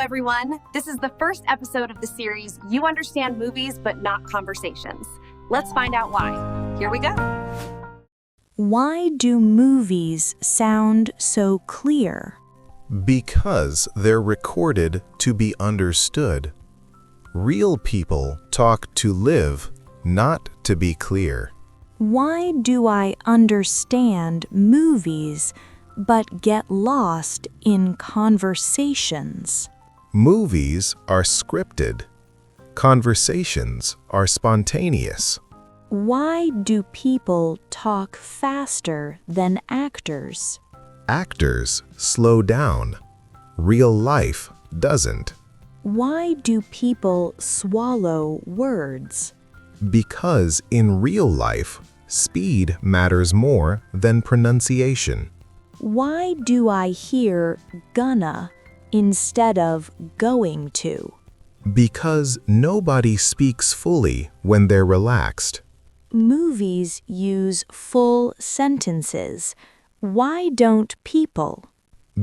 everyone. This is the first episode of the series, You Understand Movies But Not Conversations. Let's find out why. Here we go. Why do movies sound so clear? Because they're recorded to be understood. Real people talk to live, not to be clear. Why do I understand movies but get lost in conversations? Movies are scripted. Conversations are spontaneous. Why do people talk faster than actors? Actors slow down. Real life doesn't. Why do people swallow words? Because in real life, speed matters more than pronunciation. Why do I hear gonna instead of going to? Because nobody speaks fully when they're relaxed. Movies use full sentences. Why don't people?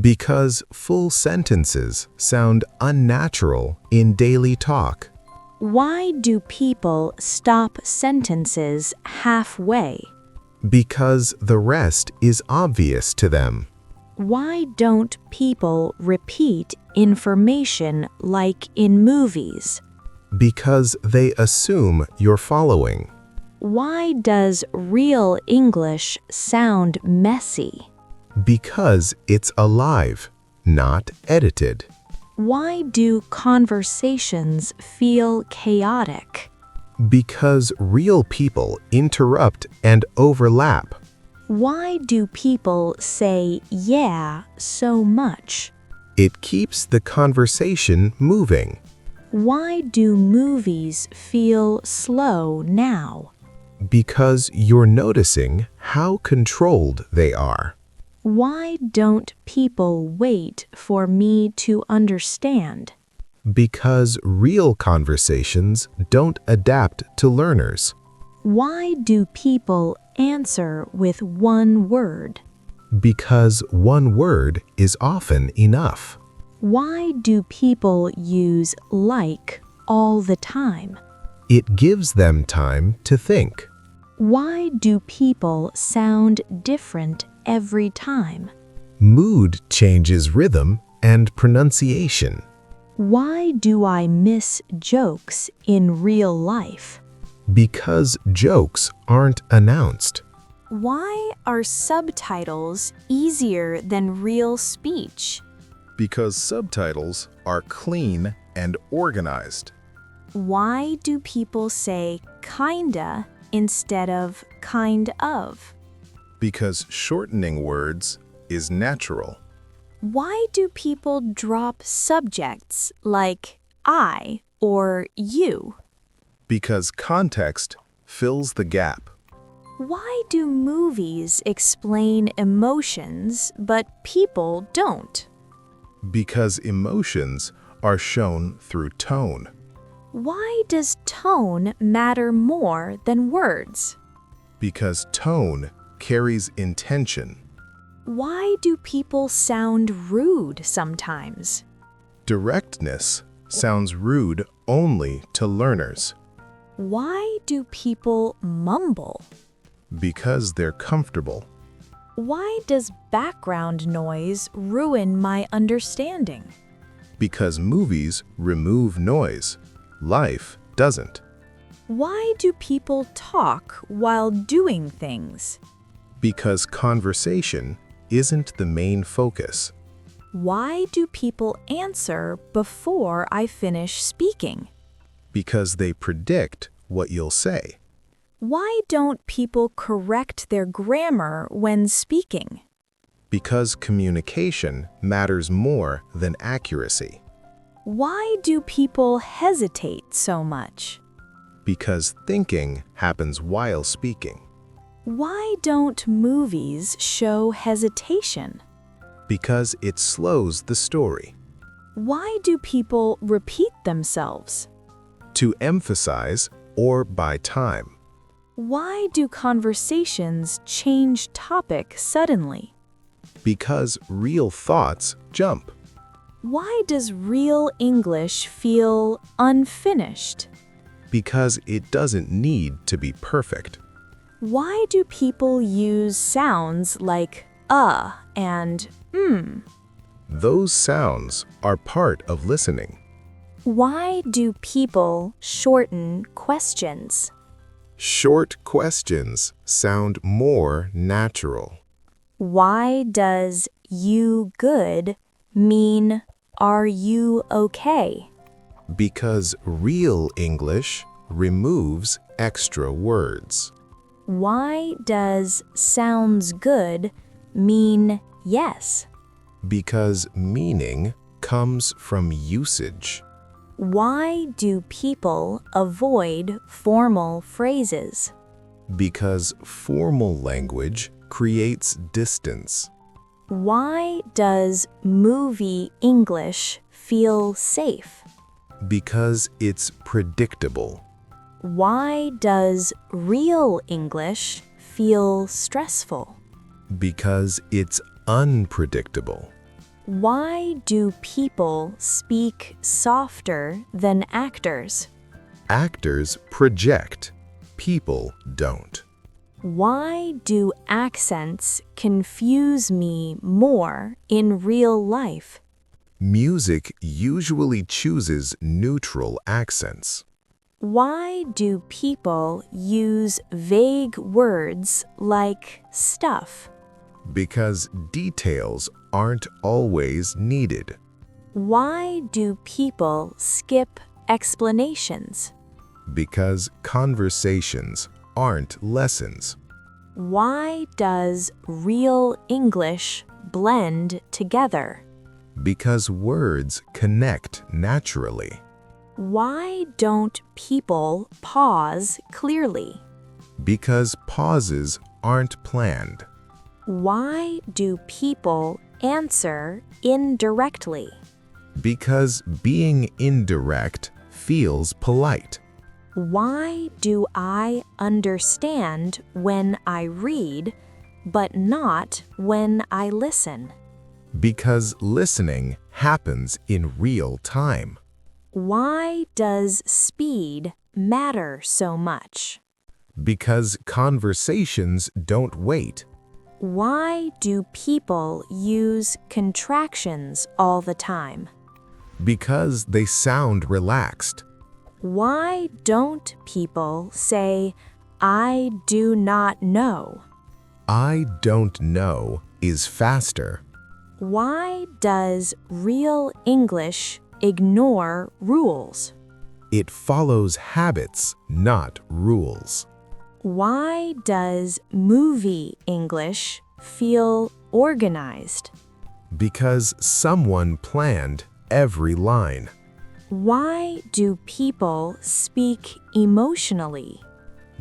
Because full sentences sound unnatural in daily talk. Why do people stop sentences halfway? Because the rest is obvious to them. Why don't people repeat information like in movies? Because they assume you're following. Why does real English sound messy? Because it's alive, not edited. Why do conversations feel chaotic? Because real people interrupt and overlap. Why do people say yeah so much? It keeps the conversation moving. Why do movies feel slow now? Because you're noticing how controlled they are. Why don't people wait for me to understand? Because real conversations don't adapt to learners. Why do people answer with one word? Because one word is often enough. Why do people use like all the time? It gives them time to think. Why do people sound different every time? Mood changes rhythm and pronunciation. Why do I miss jokes in real life? Because jokes aren't announced. Why are subtitles easier than real speech? Because subtitles are clean and organized. Why do people say kinda instead of kind of? Because shortening words is natural. Why do people drop subjects like I or you? Because context fills the gap. Why do movies explain emotions but people don't? Because emotions are shown through tone. Why does tone matter more than words? Because tone carries intention. Why do people sound rude sometimes? Directness sounds rude only to learners. Why do people mumble? Because they're comfortable. Why does background noise ruin my understanding? Because movies remove noise. Life doesn't. Why do people talk while doing things? Because conversation isn't the main focus. Why do people answer before I finish speaking? Because they predict what you'll say. Why don't people correct their grammar when speaking? Because communication matters more than accuracy. Why do people hesitate so much? Because thinking happens while speaking. Why don't movies show hesitation? Because it slows the story. Why do people repeat themselves? To emphasize or buy time. Why do conversations change topic suddenly? Because real thoughts jump. Why does real English feel unfinished? Because it doesn't need to be perfect. Why do people use sounds like and Those sounds are part of listening. Why do people shorten questions? Short questions sound more natural. Why does you good mean are you okay? Because real English removes extra words. Why does sounds good mean yes? Because meaning comes from usage. Why do people avoid formal phrases? Because formal language creates distance. Why does movie English feel safe? Because it's predictable. Why does real English feel stressful? Because it's unpredictable. Why do people speak softer than actors? Actors project. People don't. Why do accents confuse me more in real life? Music usually chooses neutral accents. Why do people use vague words like stuff? Because details aren't always needed. Why do people skip explanations? Because conversations aren't lessons. Why does real English blend together? Because words connect naturally. Why don't people pause clearly? Because pauses aren't planned. Why do people answer indirectly? Because being indirect feels polite. Why do I understand when I read, but not when I listen? Because listening happens in real time. Why does speed matter so much? Because conversations don't wait. Why do people use contractions all the time? Because they sound relaxed. Why don't people say, I do not know? I don't know is faster. Why does real English ignore rules? It follows habits, not rules. Why does movie English feel organized? Because someone planned every line. Why do people speak emotionally?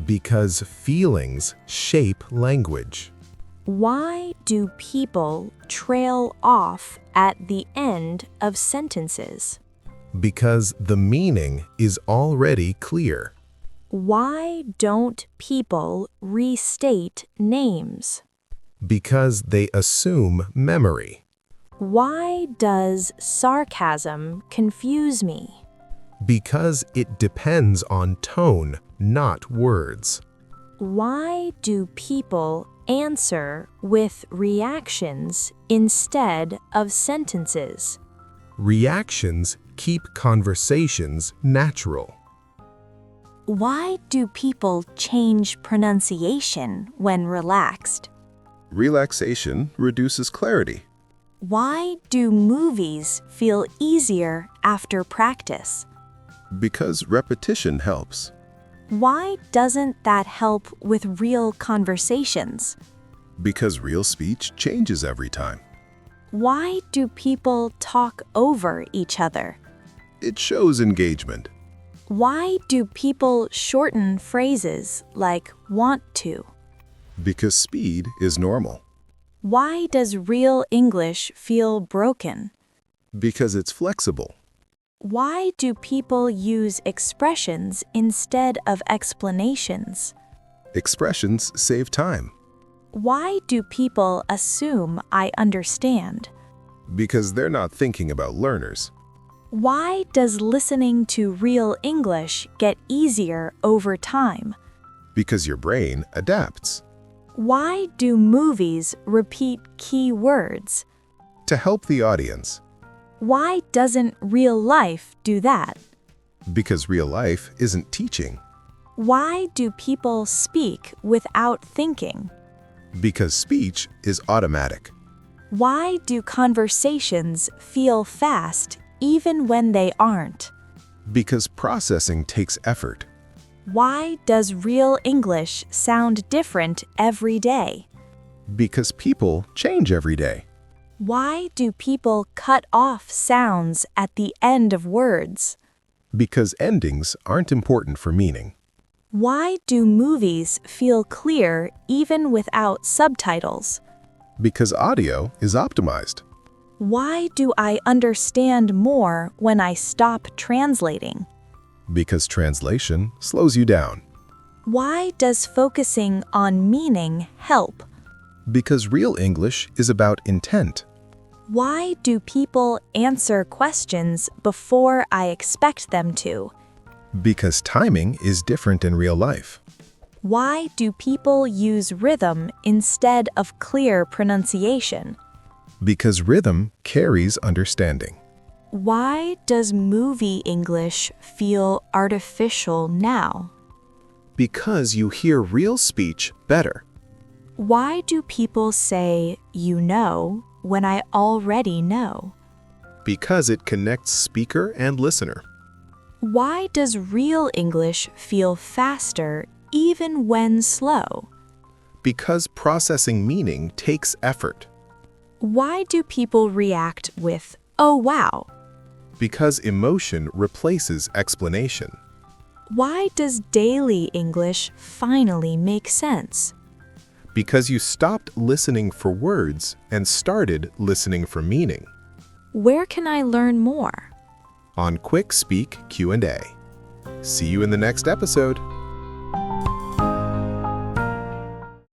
Because feelings shape language. Why do people trail off at the end of sentences? Because the meaning is already clear. Why don't people restate names? Because they assume memory. Why does sarcasm confuse me? Because it depends on tone, not words. Why do people answer with reactions instead of sentences? Reactions keep conversations natural. Why do people change pronunciation when relaxed? Relaxation reduces clarity. Why do movies feel easier after practice? Because repetition helps. Why doesn't that help with real conversations? Because real speech changes every time. Why do people talk over each other? It shows engagement. Why do people shorten phrases like want to? Because speed is normal. Why does real English feel broken? Because it's flexible. Why do people use expressions instead of explanations? Expressions save time. Why do people assume I understand? Because they're not thinking about learners. Why does listening to real English get easier over time? Because your brain adapts. Why do movies repeat key words? To help the audience. Why doesn't real life do that? Because real life isn't teaching. Why do people speak without thinking? Because speech is automatic. Why do conversations feel fast even when they aren't? Because processing takes effort. Why does real English sound different every day? Because people change every day. Why do people cut off sounds at the end of words? Because endings aren't important for meaning. Why do movies feel clear even without subtitles? Because audio is optimized. Why do I understand more when I stop translating? Because translation slows you down. Why does focusing on meaning help? Because real English is about intent. Why do people answer questions before I expect them to? Because timing is different in real life. Why do people use rhythm instead of clear pronunciation? Because rhythm carries understanding. Why does movie English feel artificial now? Because you hear real speech better. Why do people say, you know, when I already know? Because it connects speaker and listener. Why does real English feel faster even when slow? Because processing meaning takes effort. Why do people react with, oh wow? Because emotion replaces explanation. Why does daily English finally make sense? Because you stopped listening for words and started listening for meaning. Where can I learn more? On Quick Speak Q&A. See you in the next episode.